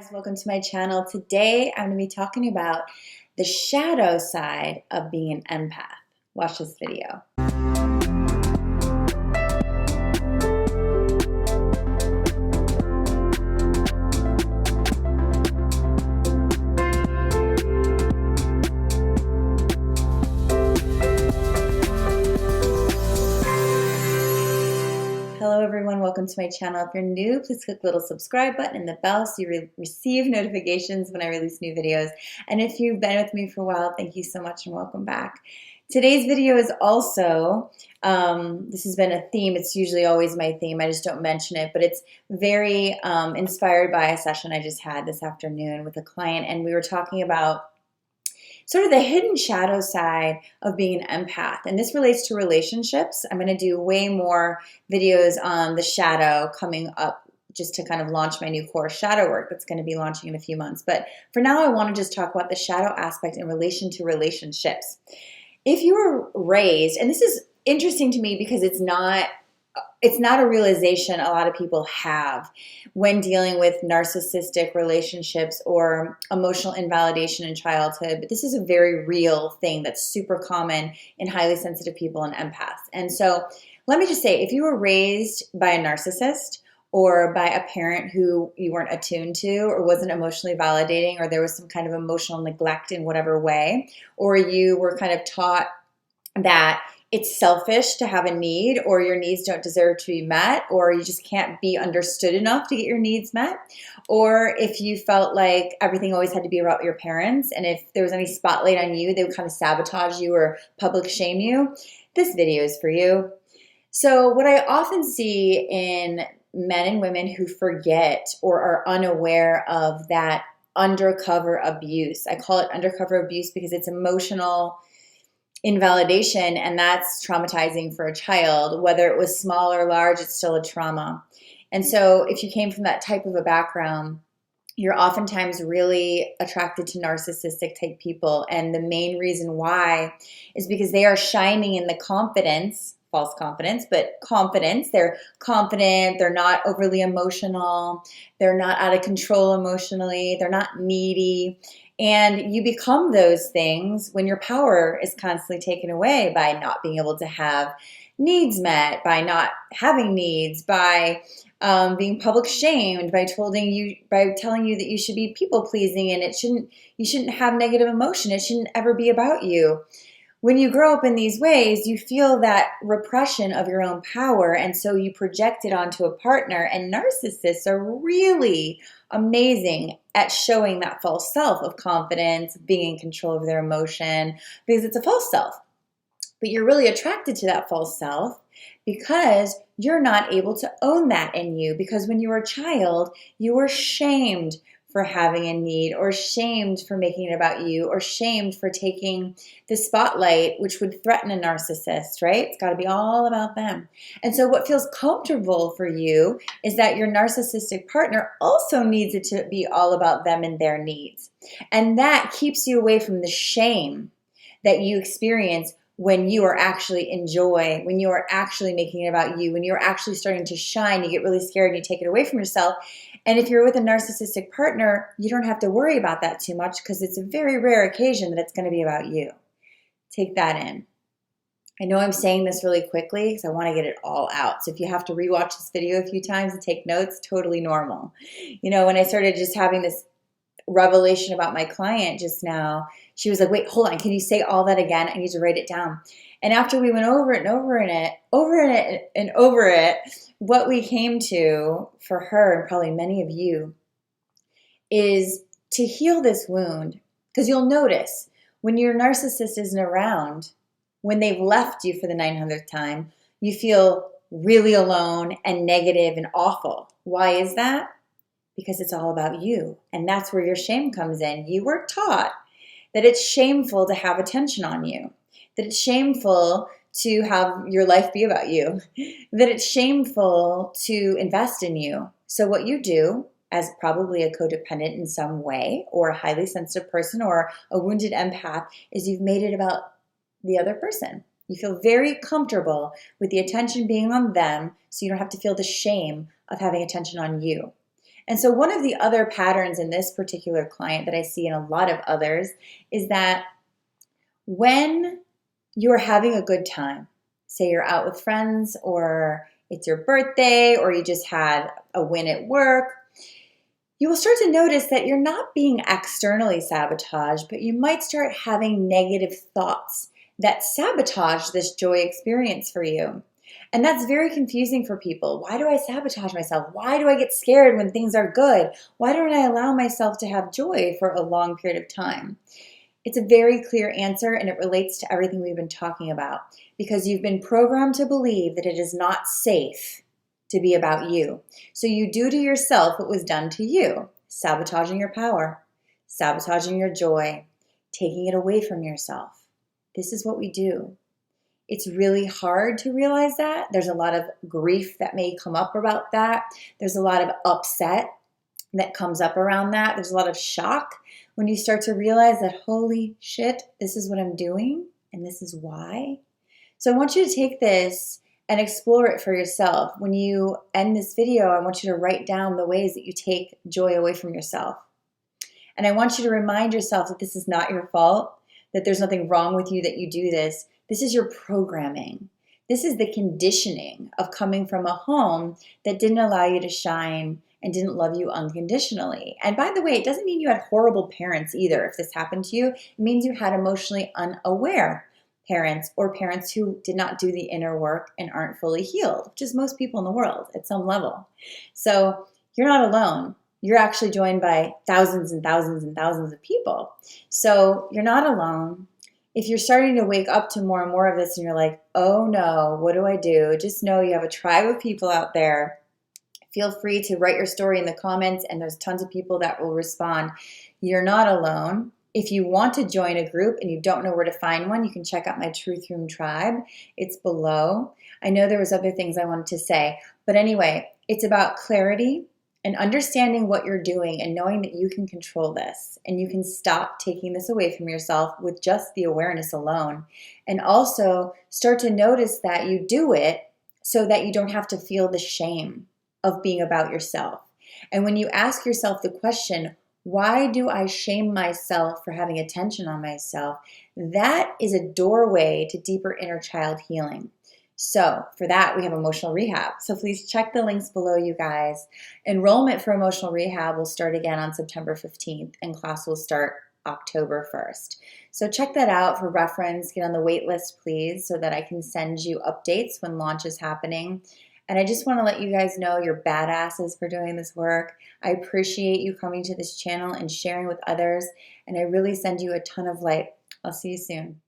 Guys, welcome to my channel. Today I'm going to be talking about the shadow side of being an empath. Watch this video. Hello everyone, welcome to my channel. If you're new, please click the little subscribe button and the bell so you receive notifications when I release new videos. And if you've been with me for a while, thank you so much and welcome back. Today's video is also, this has been a theme, it's usually always my theme, I just don't mention it, but it's very inspired by a session I just had this afternoon with a client, and we were talking about sort of the hidden shadow side of being an empath. And this relates to relationships. I'm going to do way more videos on the shadow coming up just to kind of launch my new course, Shadow Work, that's going to be launching in a few months. But for now, I want to just talk about the shadow aspect in relation to relationships. If you were raised, and this is interesting to me because it's not a realization a lot of people have when dealing with narcissistic relationships or emotional invalidation in childhood, but this is a very real thing that's super common in highly sensitive people and empaths. And so let me just say, if you were raised by a narcissist or by a parent who you weren't attuned to or wasn't emotionally validating, or there was some kind of emotional neglect in whatever way, or you were kind of taught that it's selfish to have a need, or your needs don't deserve to be met, or you just can't be understood enough to get your needs met, or if you felt like everything always had to be about your parents, and if there was any spotlight on you, they would kind of sabotage you or public shame you, this video is for you. So what I often see in men and women who forget or are unaware of that undercover abuse, I call it undercover abuse because it's emotional invalidation, and that's traumatizing for a child. Whether it was small or large, it's still a trauma. And so if you came from that type of a background, you're oftentimes really attracted to narcissistic type people. And the main reason why is because they are shining in the confidence, false confidence, but confidence. They're confident, they're not overly emotional, they're not out of control emotionally, they're not needy. And you become those things when your power is constantly taken away by not being able to have needs met, by not having needs, by being public shamed, by telling you that you should be people pleasing and you shouldn't have negative emotion. It shouldn't ever be about you. When you grow up in these ways, you feel that repression of your own power, and so you project it onto a partner. And narcissists are really amazing at showing that false self of confidence, being in control of their emotion, because it's a false self. But you're really attracted to that false self because you're not able to own that in you. Because when you were a child, you were shamed for having a need, or shamed for making it about you, or shamed for taking the spotlight, which would threaten a narcissist, right? It's got to be all about them. And so what feels comfortable for you is that your narcissistic partner also needs it to be all about them and their needs. And that keeps you away from the shame that you experience when you are actually in joy, when you are actually making it about you, when you're actually starting to shine. You get really scared and you take it away from yourself. And if you're with a narcissistic partner, you don't have to worry about that too much because it's a very rare occasion that it's going to be about you. Take that in. I know I'm saying this really quickly because I want to get it all out. So if you have to rewatch this video a few times and take notes, totally normal. You know, when I started just having this revelation about my client just now, she was like, wait, hold on, can you say all that again? I need to write it down. And after we went over it and over it, what we came to for her, and probably many of you, is to heal this wound. Because you'll notice when your narcissist isn't around, when they've left you for the 900th time, you feel really alone and negative and awful. Why is that? Because it's all about you. And that's where your shame comes in. You were taught that it's shameful to have attention on you, that it's shameful to have your life be about you, that it's shameful to invest in you. So what you do as probably a codependent in some way, or a highly sensitive person, or a wounded empath, is you've made it about the other person. You feel very comfortable with the attention being on them, so you don't have to feel the shame of having attention on you. And so one of the other patterns in this particular client that I see in a lot of others is that when you're having a good time, say you're out with friends or it's your birthday or you just had a win at work, you will start to notice that you're not being externally sabotaged, but you might start having negative thoughts that sabotage this joy experience for you. And that's very confusing for people. Why do I sabotage myself? Why do I get scared when things are good? Why don't I allow myself to have joy for a long period of time? It's a very clear answer, and it relates to everything we've been talking about, because you've been programmed to believe that it is not safe to be about you. So you do to yourself what was done to you, sabotaging your power, sabotaging your joy, taking it away from yourself. This is what we do. It's really hard to realize that. There's a lot of grief that may come up about that. There's a lot of upset that comes up around that. There's a lot of shock when you start to realize that, holy shit, this is what I'm doing and this is why. So I want you to take this and explore it for yourself. When you end this video, I want you to write down the ways that you take joy away from yourself. And I want you to remind yourself that this is not your fault, that there's nothing wrong with you that you do this. This is your programming. This is the conditioning of coming from a home that didn't allow you to shine and didn't love you unconditionally. And by the way, it doesn't mean you had horrible parents either. If this happened to you, it means you had emotionally unaware parents or parents who did not do the inner work and aren't fully healed, which is most people in the world at some level. So you're not alone. You're actually joined by thousands and thousands and thousands of people. So you're not alone. If you're starting to wake up to more and more of this and you're like, oh no, what do I do? Just know you have a tribe of people out there. Feel free to write your story in the comments, and there's tons of people that will respond. You're not alone. If you want to join a group and you don't know where to find one, you can check out my Truth Room Tribe. It's below. I know there was other things I wanted to say, but anyway, it's about clarity and understanding what you're doing and knowing that you can control this and you can stop taking this away from yourself with just the awareness alone. And also start to notice that you do it so that you don't have to feel the shame of being about yourself. And when you ask yourself the question, why do I shame myself for having attention on myself? That is a doorway to deeper inner child healing. So for that, we have emotional rehab. So please check the links below, you guys. Enrollment for emotional rehab will start again on September 15th, and class will start October 1st. So check that out for reference. Get on the wait list, please, so that I can send you updates when launch is happening. And I just want to let you guys know you're badasses for doing this work. I appreciate you coming to this channel and sharing with others. And I really send you a ton of light. I'll see you soon.